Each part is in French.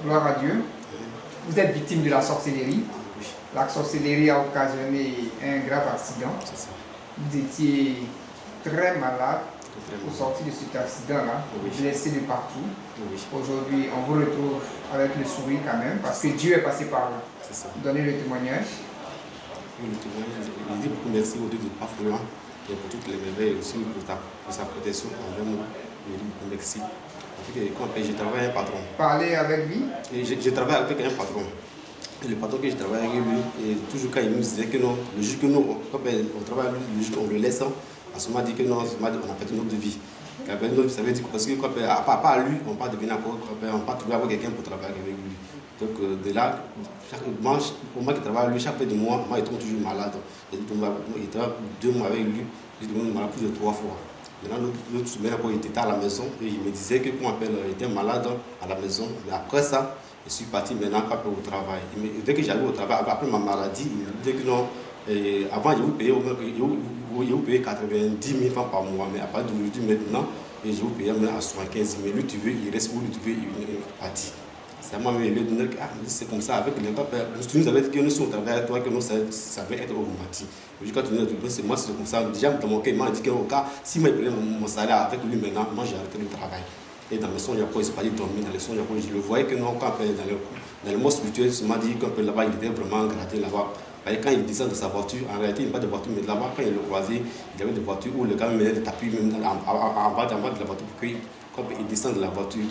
Gloire à Dieu. Vous êtes victime de la sorcellerie. Oui, La sorcellerie a occasionné un grave accident. c'est ça. Vous étiez très malade Vraiment. au sortir de cet accident-là, Oui. blessé de partout. Oui, Aujourd'hui, on vous retrouve avec le sourire quand même, parce que Dieu est passé par là. c'est ça. Donnez le témoignage. Oui, le témoignage, je dis beaucoup merci au Dieu de Pafouan et pour toutes les merveilles et aussi pour sa protection envers nous. Je dis beaucoup merci. En fait, quand je travaille avec un patron. Parlez avec lui. Et je travaille avec un patron. Et le patron que je travaille avec lui, et toujours quand il nous disait que non, le jour que nous, quand on travaille avec lui, le jour qu'on le laisse, à ce moment dit que non, on a fait une autre vie. Ça veut dire parce que à part lui, on ne peut pas devenir encore, on ne peut pas trouver avec quelqu'un pour travailler avec lui. Donc de là, pour moi qui travaille avec lui, chaque fin de mois, moi il tombe toujours malade. Il travaille 2 mois avec lui, il tombe malade plus de 3 fois. Maintenant, l'autre semaine, il était à la maison et il me disait que il était malade à la maison. Mais après ça, je suis parti maintenant au travail. Dès que j'arrive au travail, après ma maladie, il me disait que non, avant je vous payais 90 000 francs par mois, mais à partir d'aujourd'hui maintenant, je vous paye à 75 000. Lui, tu veux, il reste où, lui, tu veux, il est parti. C'est à moi, il lui donné que c'est comme ça, avec les gars, tu nous avais dit que nous sommes au travail avec toi, que nous, ça va être augmenté. Quand tu nous as c'est moi, c'est comme ça. Déjà, dans mon cas, il m'a dit qu'au cas, si moi, il prenait mon salaire avec lui maintenant, moi, j'ai arrêté le travail. Et dans le son, il ne s'est pas dit dormir, dans le son, je le voyais que non, quand dans le mot spirituel, il m'a dit que là-bas, il était vraiment gratté là-bas. Et quand il descend de sa voiture, en réalité, il n'a pas de voiture, mais là-bas, quand il le croisait, il y avait des voitures où le gars menait des tapis même en bas de la voiture pour qu'il descend de la voiture.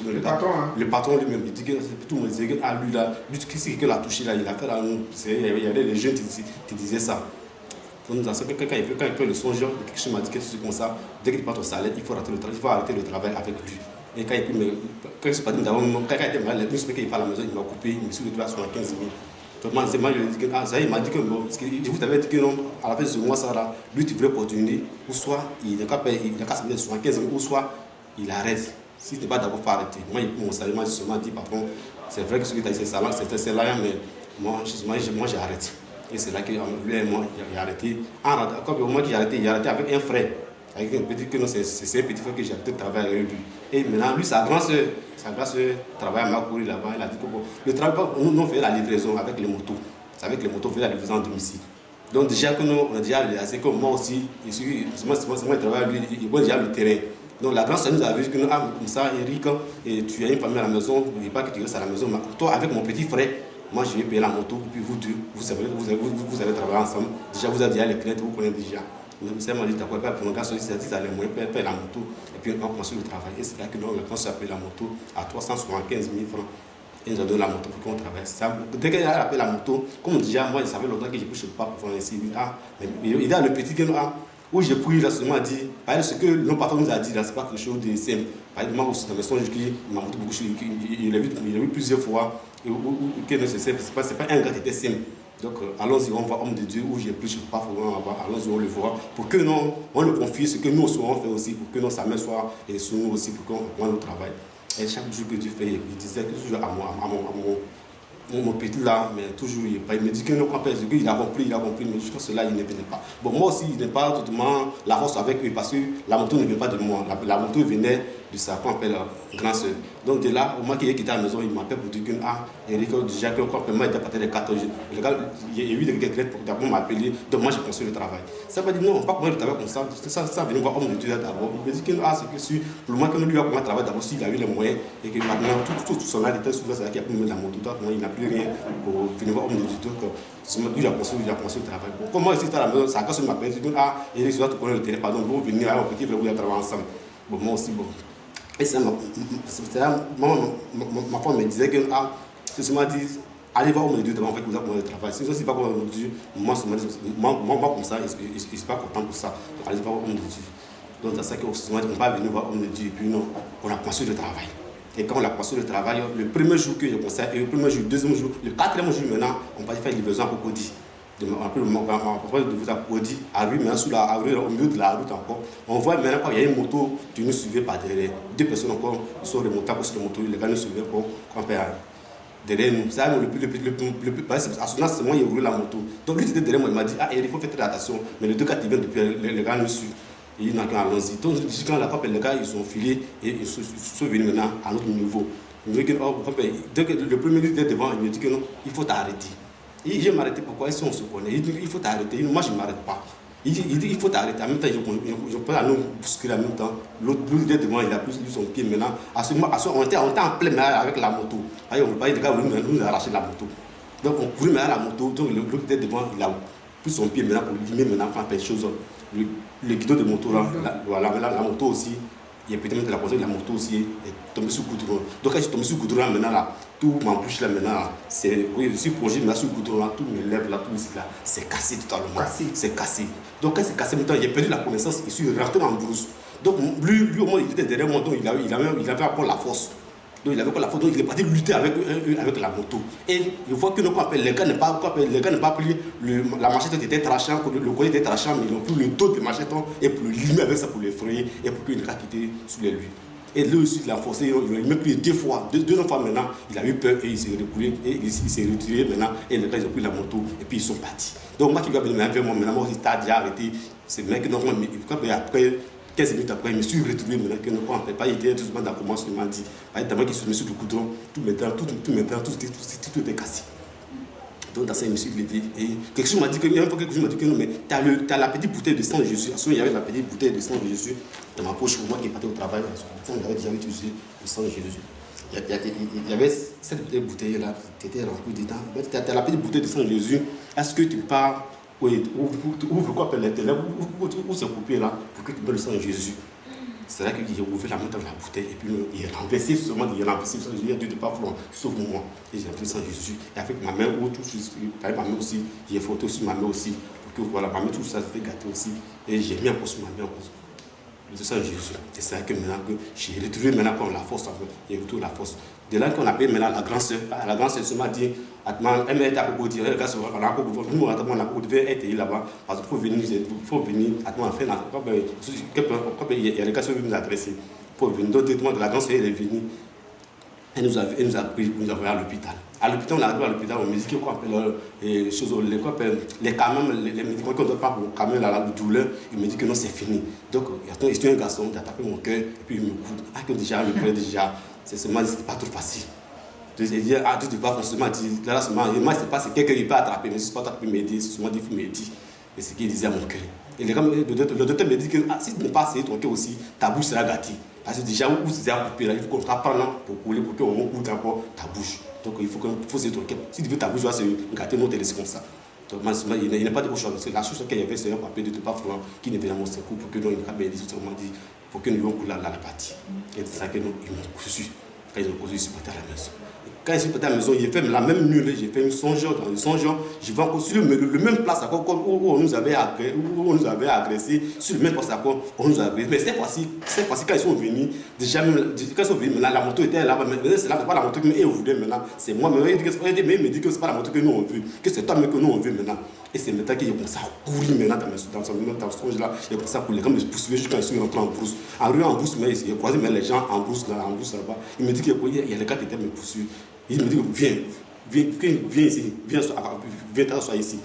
Le patron lui-même, il dit que tout le monde disait que lui, là, lui, qu'est-ce qu'il a touché là, il a fait là, il y avait des jeunes qui disaient ça. Donc, dans ce cas, quand il fait le songe, quelque chose m'a dit que c'est comme ça, dès qu'il part au salaire, il faut arrêter le travail avec lui. Et quand il était malade, il qu'il part à la maison, il m'a coupé, il me suis retrouvé à 75 000. Donc, moi, il m'a dit que bon, je vous avais dit que non, à la fin de ce mois, ça là, lui, tu veux continuer, ou soit il n'a qu'à se mettre 75 000, ou soit il arrête. Si tu n'es pas d'accord, il faut arrêter. Moi, mon salaire, moi, je me dit, patron, c'est vrai que ce que tu as dit, c'est un salaire, mais moi, j'ai arrêté. Et c'est là que lui et moi, j'ai arrêté. Au moment que j'ai arrêté avec un frère. Avec un petit que non, c'est un petit frère que j'ai arrêté de travailler avec lui. Et maintenant, lui, sa grande soeur travaille à Makuri là-bas. Il a dit que bon, le travail, nous, on fait la livraison avec les motos. C'est avec les motos, on fait la livraison en domicile. Donc, déjà que nous, on a déjà réalisé que moi aussi, moi, je travaille avec lui, il voit déjà le terrain. Donc, la grande soeur nous a vu que nous, comme ça, Eric, et tu as une famille à la maison, il ne pas que tu restes à la maison. Mais toi, avec mon petit frère, moi, je vais payer la moto, et puis vous deux, vous allez travailler ensemble. Déjà, vous avez déjà les clients, vous connaissez déjà. Le m'a dit, d'accord, pas pour le gars, ça dit, allez, moi, payer la moto, et puis on commence le travail. Et c'est là que nous, on a payé la moto à 375 000 francs. Et nous avons donné la moto pour qu'on travaille. Dès qu'il a appelé la moto, comme déjà, moi, il savait longtemps que je ne touche pas pour faire ainsi. Il a le petit que nous avons. Où j'ai pris là, seulement dit, ce que le patron nous a dit là, c'est pas quelque chose de simple. Par exemple, moi aussi, dans mes songes, il m'a montré beaucoup de choses, il a vu plusieurs fois, que c'est pas un gars qui était simple. Donc, allons-y, on voit homme de Dieu, où j'ai pris, je ne sais pas, allons-y, on le voit, pour que non, on le confie, ce que nous aussi on fait aussi, pour que non, sa main soit sur nous aussi, pour qu'on voit le travail. Et chaque jour que Dieu fait, il disait toujours mon petit là, mais toujours il me dit que non, il a compris, mais jusqu'à cela il ne venait pas. Bon, moi aussi, il n'est pas totalement la force avec lui parce que la moto ne vient pas de moi. La moto venait de sa grande soeur. Donc de là, au moment qu'il est quitté à la maison, il m'appelle pour dire que Eric, déjà que moi il était parti de 14 jours. Le gars, il y a eu des regrets pour d'abord m'appeler, donc moi j'ai pensé le travail. Ça veut dire non, pas comment le travail comme ça, ça venir voir homme de Dieu d'abord. Il me dit que c'est que sûr, pour le moment que nous lui avons travaillé d'abord, s'il a eu les moyens et que maintenant tout son âge était souvent, c'est là qu'il a pu mettre la moto, donc il n'a plus rien pour venir voir homme de Dieu. Donc lui il a pensé le travail. Bon, comme moi ici à la maison, ça quand il m'appelle, je dis Eric, tu dois te connaître le terrain, pardon, vous venir à un petit frère, vous allez travailler ensemble. Bon, moi aussi, bon. Et c'est là, ma femme me disait que, c'est ce m'a dit, allez voir où mon Dieu en fait, vous avez le travail. Si c'est pas comme mon Dieu, moi comme ça, je ne suis pas content pour ça. Donc, allez voir où mon Dieu. Donc, c'est ça qu'on ne peut pas venir voir où mon Dieu, et puis non, on a commencé le travail. Et quand on a commencé le travail, le premier jour que j'ai commencé, et le premier jour, le deuxième jour, le quatrième jour maintenant, on va faire livraison à Cocody. On de vous applaudir à lui, mais au milieu de la route encore. On voit maintenant qu'il y a une moto qui nous suivait par derrière. 2 personnes encore sont remontées sur la moto, les gars nous suivaient encore derrière nous. Ça, à ce moment, c'est moi qui ai roulé la moto. Donc lui, il était derrière moi, il m'a dit, il faut faire très attention. Mais les 2 gars qui viennent depuis, les gars nous suivent. Et il n'a qu'un allons-y. Donc quand les gars, ils sont filés et ils sont venus maintenant à notre niveau. Il me dit que, dès que le premier était devant, il me dit que non, il faut t'arrêter. Et je vais m'arrêter, pourquoi? Si on se connaît, il dit il faut t'arrêter. Moi, je ne m'arrête pas. Il dit il faut t'arrêter. En même temps, je prends la langue bousculer en même temps. L'autre était devant, il a pris son pied maintenant. On était en plein mer avec la moto. On ne veut pas, les gars voulaient nous arracher la moto. Donc on courait maintenant la moto. Donc l'autre était devant, il a pris son pied maintenant pour limer maintenant, faire des choses. Le guidon de moto là, voilà, la moto aussi. Il y a peut-être la position de la moto aussi est tombée sur le goudron. Donc quand je suis tombé sur le goudron là maintenant là, tout m'embouche là maintenant là, je suis plongé maintenant sur le goudron là, tout mes lèvres là, tout ici là, c'est cassé totalement. C'est cassé. Donc quand c'est cassé maintenant, j'ai perdu la connaissance, je suis rentré dans la brousse. Donc lui au moins il était derrière moi, donc il avait encore la force. Donc il avait encore la force, donc il est parti lutter avec la moto. Et je vois que les gars n'ont pas pris la machette qui était tranchant, le collier était tranchant, mais ils ont pris le dos de machette et pour le limer avec ça, pour le frayer et pour qu'il ne pas quitter sous les lui. Et lui aussi, il a forcé, il a même pris deux fois maintenant, il a eu peur et il s'est reculé, et il s'est retiré maintenant, et les gars ils ont pris la moto et puis ils sont partis. Donc moi qui vais venir vers moi, maintenant moi aussi, t'as déjà arrêté, c'est mec, non, après 15 minutes après, je me suis retrouvé maintenant que non, on ne peut pas aider tout ce monde à commencer, il m'a dit, tellement qu'il se met sur le goudron, tout était cassé. Donc dans ça, je me suis levé et quelque chose m'a dit que non, mais tu as la petite bouteille de sang de Jésus. Il y avait la petite bouteille de sang de Jésus dans ma poche pour moi qui partais au travail. J'avais déjà utilisé le sang de Jésus. Il y avait cette bouteille-là qui était remplie dedans. Tu as la petite bouteille de sang de Jésus. Est-ce que tu pars ouvre quoi les ténèbres, où c'est coupé là, pour que tu donnes le sang de Jésus? C'est là que j'ai ouvert la main dans la bouteille et puis il a renversé seulement, il a renversé le sang de Jésus. Il a dit de pas flot, sauve-moi. Et j'ai renversé le sang de Jésus. Et avec ma main, avec ma main aussi, j'ai frotté sur ma main aussi. Pour que voilà, ma main, tout ça s'était gâté aussi. Et j'ai mis encore sur ma main encore. Le sang de Jésus. Et c'est là que maintenant que j'ai retrouvé maintenant comme la force. J'ai retrouvé la force. De là qu'on appelle maintenant la grande sœur. La grande sœur m'a dit, elle m'a dit à propos de dire, on a encore devait être là-bas. Parce qu'il faut venir, il y a des gars qui nous adresser. Pour venir, donc directement de la grande sœur, elle est venue. Elle nous a pris, nous a envoyé à l'hôpital. À l'hôpital, on est arrivé à l'hôpital, on me dit qu'on appelle les camions, les médicaments qu'on ne doit pas pour camions, la douleur. Il me dit que non, c'est fini. Donc, il y a un garçon qui a tapé mon cœur, et puis il me coupe. Ah, que déjà, le cœur déjà, c'est seulement, c'était pas trop facile. Donc, il dit, ah, tu ne peux pas forcément dire, là, moi, c'est pas, c'est quelqu'un qui peut attraper, mais si c'est pas toi qui peux m'aider, c'est seulement il faut m'aider. Et c'est ce qu'il disait à mon cœur. Et le docteur me dit que si tu ne pas essayer ton cœur aussi, ta bouche sera gâtée. Parce que déjà, où c'est à couper là, il faut qu'on t'apprenne pour couler, pour qu'on coule encore ta bouche. Donc il faut essayer ton cœur. Si tu veux ta bouche va se gâter, non, te laisser comme ça. Donc il n'y a pas de choix. La chose qu'il y avait, c'est un papier de pas froid qui n'était pas mon secours pour que nous, il n'y ait pas de dit pour que nous ayons coulé la partie. Et c'est ça que nous, ils m'ont cousu. Quand ils ont cousu, ils sont partis à la maison. Quand je suis parti à la maison, j'ai fait la même nuit, j'ai fait une songeant. Dans le songeant, je vais encore sur le même place où on nous avait agressé, sur le même place où on nous avait agressé. Mais cette fois-ci, quand ils sont venus, déjà même, quand ils sont venus, maintenant, la moto était là-bas. Mais c'est là, pas la moto que eux voulaient maintenant. C'est moi, mais ils me disent que ce n'est pas la moto que nous on veut, que c'est toi même que nous on veut maintenant. Et c'est maintenant qu'il commence à courir maintenant dans son songe là. Il commence à courir, comme je poursuivais jusqu'à ce qu'ils sont rentrés en brousse. En arrivant en brousse, mais il a croisé les gens en brousse là-bas. Il me dit qu'il y a les gars qui étaient me poursuivre. Il me dit viens ici, viens t'asseoir ici.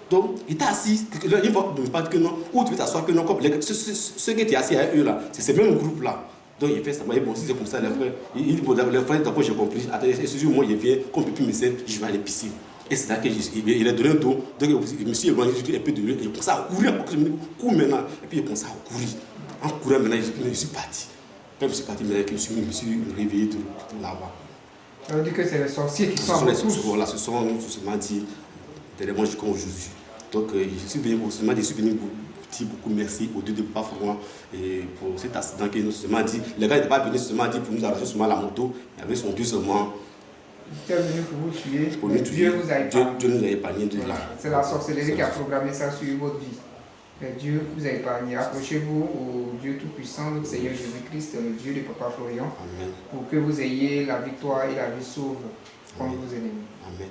Donc, il était assis, il va me parler que non, ou tu veux t'asseoir que non, comme ceux qui étaient assis à eux là, c'est ce même groupe là. Donc il fait ça, bon, si c'est comme ça, les frères, les frères, d'abord j'ai compris, excusez-moi, il vient, qu'on ne peut plus me servir, je vais aller pisser. Et c'est là qu'il a donné un dos, donc je me suis éloigné un peu de lui, il commence à courir, cours maintenant, et puis il commence à courir. En courant maintenant, je suis parti. Quand je suis parti, je me suis réveillé tout là-bas. Ça veut dire que c'est les sorciers qui sont en tous. Voilà, ce sont seulement dit derrière jusqu'à aujourd'hui. Donc je suis venu pour dire beaucoup merci au Dieu de Pafouan et pour cet accident qu'il nous seulement dit. Les gars n'étaient pas venus seulement dire pour nous arracher seulement la moto, il y avait son Dieu seulement. Il était venu pour vous tuer. Dieu vous a épargné. Dieu nous a épargné de là. C'est la sorcellerie qui a programmé ça sur votre vie. Mais Dieu vous a épargné. Accrochez-vous au Dieu Tout-Puissant, notre Seigneur Jésus-Christ, le Dieu de Papa Florian, pour que vous ayez la victoire et la vie sauve contre vos ennemis. Amen.